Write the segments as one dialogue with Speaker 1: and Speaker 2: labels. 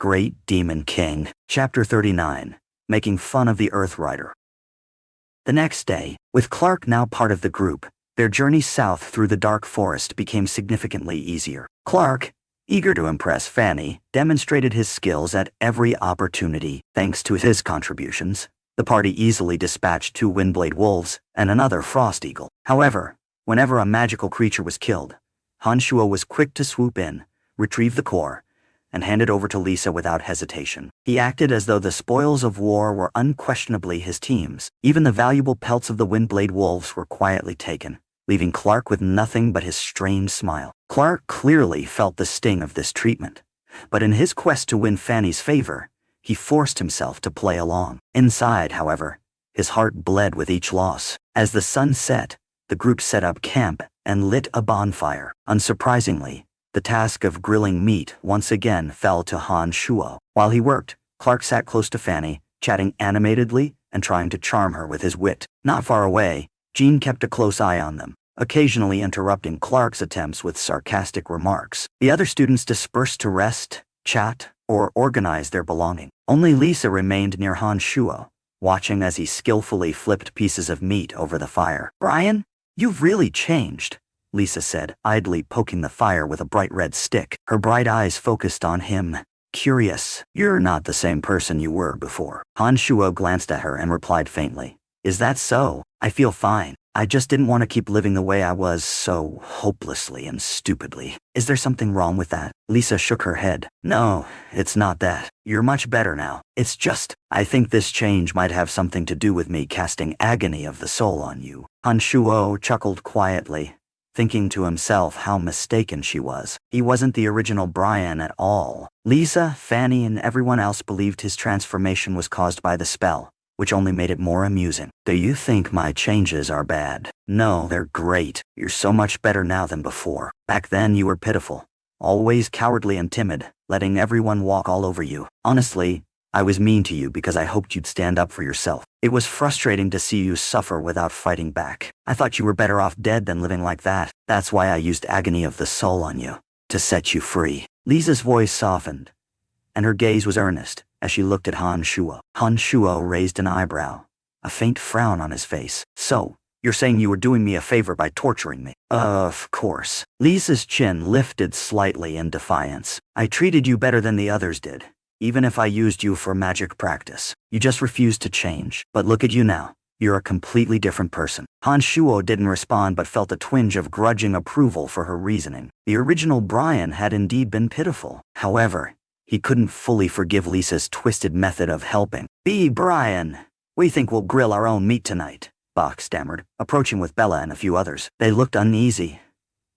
Speaker 1: Great Demon King. Chapter 39. Making Fun of the Earthrider. The next day, with Clark now part of the group, their journey south through the dark forest became significantly easier. Clark, eager to impress Fanny, demonstrated his skills at every opportunity. Thanks to his contributions, the party easily dispatched 2 windblade wolves and another frost eagle. However, whenever a magical creature was killed, Shuo was quick to swoop in, retrieve the core, and hand it over to Lisa without hesitation. He acted as though the spoils of war were unquestionably his team's. Even the valuable pelts of the windblade wolves were quietly taken, leaving Clark with nothing but his strange smile. Clark clearly felt the sting of this treatment, but in his quest to win Fanny's favor, he forced himself to play along. Inside, however, his heart bled with each loss. As the sun set, the group set up camp and lit a bonfire. Unsurprisingly, the task of grilling meat once again fell to Shuo. While he worked, Clark sat close to Fanny, chatting animatedly and trying to charm her with his wit. Not far away, Jean kept a close eye on them, occasionally interrupting Clark's attempts with sarcastic remarks. The other students dispersed to rest, chat, or organize their belongings. Only Lisa remained near Shuo, watching as he skillfully flipped pieces of meat over the fire. "Brian, you've really changed," Lisa said, idly poking the fire with a bright red stick. Her bright eyes focused on him. "Curious. You're not the same person you were before." Shuo glanced at her and replied faintly, "Is that so? I feel fine. I just didn't want to keep living the way I was so hopelessly and stupidly." "Is there something wrong with that?" Lisa shook her head. "No, it's not that. You're much better now. It's just, I think this change might have something to do with me casting agony of the soul on you." Shuo chuckled quietly, thinking to himself how mistaken she was. He wasn't the original Brian at all. Lisa, Fanny, and everyone else believed his transformation was caused by the spell, which only made it more amusing. "Do you think my changes are bad?" "No, they're great. You're so much better now than before. Back then you were pitiful, always cowardly and timid, letting everyone walk all over you. Honestly, I was mean to you because I hoped you'd stand up for yourself. It was frustrating to see you suffer without fighting back. I thought you were better off dead than living like that. That's why I used agony of the soul on you, to set you free." Lisa's voice softened, and her gaze was earnest as she looked at Shuo. Shuo raised an eyebrow, a faint frown on his face. "So, you're saying you were doing me a favor by torturing me?" "Of course." Lisa's chin lifted slightly in defiance. "I treated you better than the others did, even if I used you for magic practice. You just refused to change. But look at you now. You're a completely different person." Shuo didn't respond but felt a twinge of grudging approval for her reasoning. The original Brian had indeed been pitiful. However, he couldn't fully forgive Lisa's twisted method of helping. "Brian, we think we'll grill our own meat tonight," Bach stammered, approaching with Bella and a few others. They looked uneasy,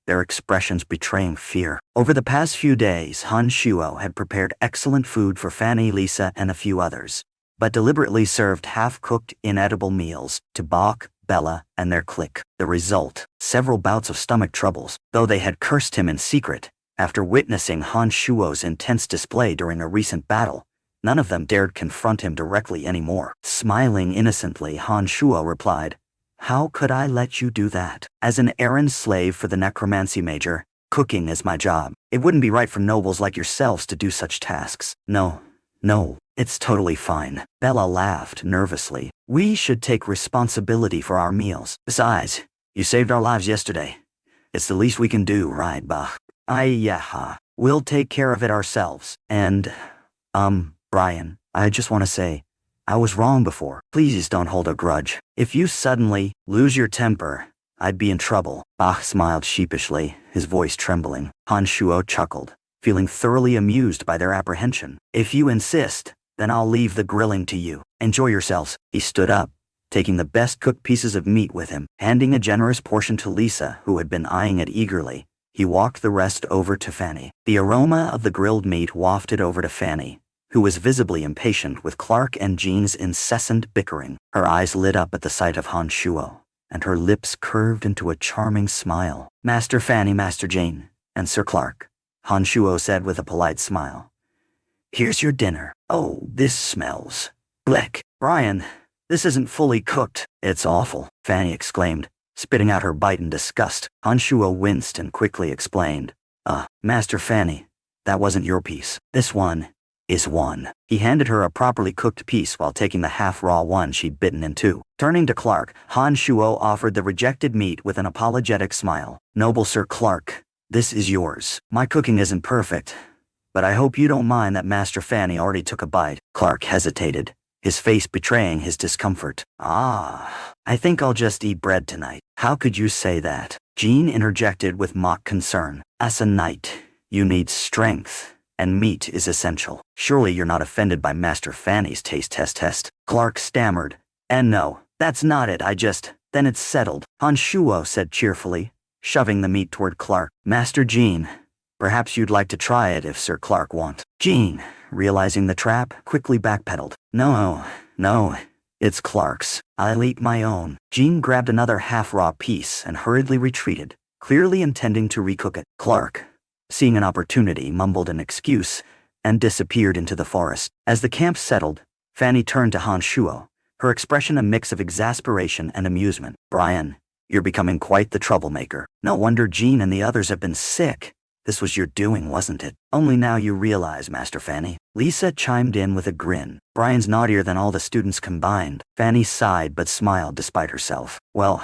Speaker 1: their expressions betraying fear. Over the past few days, Shuo had prepared excellent food for Fanny, Lisa, and a few others, but deliberately served half-cooked, inedible meals to Bach, Bella, and their clique. The result, several bouts of stomach troubles, though they had cursed him in secret. After witnessing Shuo's intense display during a recent battle, none of them dared confront him directly anymore. Smiling innocently, Shuo replied, "How could I let you do that? As an errand slave for the necromancy major, cooking is my job. It wouldn't be right for nobles like yourselves to do such tasks." No, it's totally fine." Bella laughed nervously. "We should take responsibility for our meals. Besides, you saved our lives yesterday. It's the least we can do, right, Bach?" "Yeah, we'll take care of it ourselves. And, Brian, I just want to say, I was wrong before. Please don't hold a grudge. If you suddenly lose your temper, I'd be in trouble." Bach smiled sheepishly, his voice trembling. Shuo chuckled, feeling thoroughly amused by their apprehension. "If you insist, then I'll leave the grilling to you. Enjoy yourselves." He stood up, taking the best cooked pieces of meat with him. Handing a generous portion to Lisa, who had been eyeing it eagerly, he walked the rest over to Fanny. The aroma of the grilled meat wafted over to Fanny, who was visibly impatient with Clark and Jean's incessant bickering. Her eyes lit up at the sight of Shuo, and her lips curved into a charming smile. "Master Fanny, Master Jean, and Sir Clark," Shuo said with a polite smile. "Here's your dinner. Oh, this smells. Blech. Brian, this isn't fully cooked." "It's awful," Fanny exclaimed, spitting out her bite in disgust. Shuo winced and quickly explained, Master Fanny, that wasn't your piece. This one, is one. He handed her a properly cooked piece while taking the half-raw one she'd bitten in two. Turning to Clark, Han Shuo offered the rejected meat with an apologetic smile. Noble Sir Clark, this is yours. My cooking isn't perfect, but I hope you don't mind that Master Fanny already took a bite. Clark hesitated, his face betraying his discomfort. I think I'll just eat bread tonight. How could you say that? Jean interjected with mock concern. As a knight, you need strength, and meat is essential. Surely you're not offended by Master Fanny's taste test. Clark stammered. And no, that's not it, then it's settled. Han Shuo said cheerfully, shoving the meat toward Clark. Master Jean, perhaps you'd like to try it if Sir Clark wants. Jean, realizing the trap, quickly backpedaled. No, it's Clark's. I'll eat my own. Jean grabbed another half-raw piece and hurriedly retreated, clearly intending to recook it. Clark, seeing an opportunity, mumbled an excuse and disappeared into the forest. As the camp settled, Fanny turned to Han Shuo, her expression a mix of exasperation and amusement. Brian, you're becoming quite the troublemaker. No wonder Jean and the others have been sick. This was your doing, wasn't it? Only now you realize, Master Fanny. Lisa chimed in with a grin. Brian's naughtier than all the students combined. Fanny sighed but smiled despite herself. Well,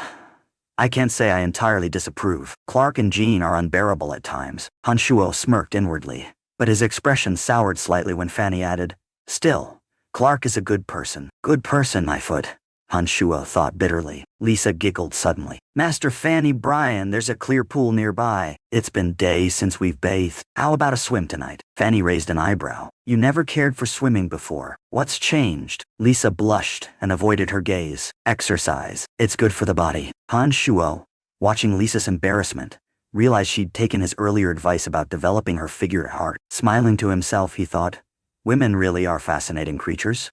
Speaker 1: I can't say I entirely disapprove. Clark and Jean are unbearable at times. Han Shuo smirked inwardly, but his expression soured slightly when Fanny added, Still, Clark is a good person. Good person, my foot. Han Shuo thought bitterly. Lisa giggled suddenly. Master Fanny, Brian, there's a clear pool nearby. It's been days since we've bathed. How about a swim tonight? Fanny raised an eyebrow. You never cared for swimming before. What's changed? Lisa blushed and avoided her gaze. Exercise. It's good for the body. Han Shuo, watching Lisa's embarrassment, realized she'd taken his earlier advice about developing her figure at heart. Smiling to himself, he thought, women really are fascinating creatures.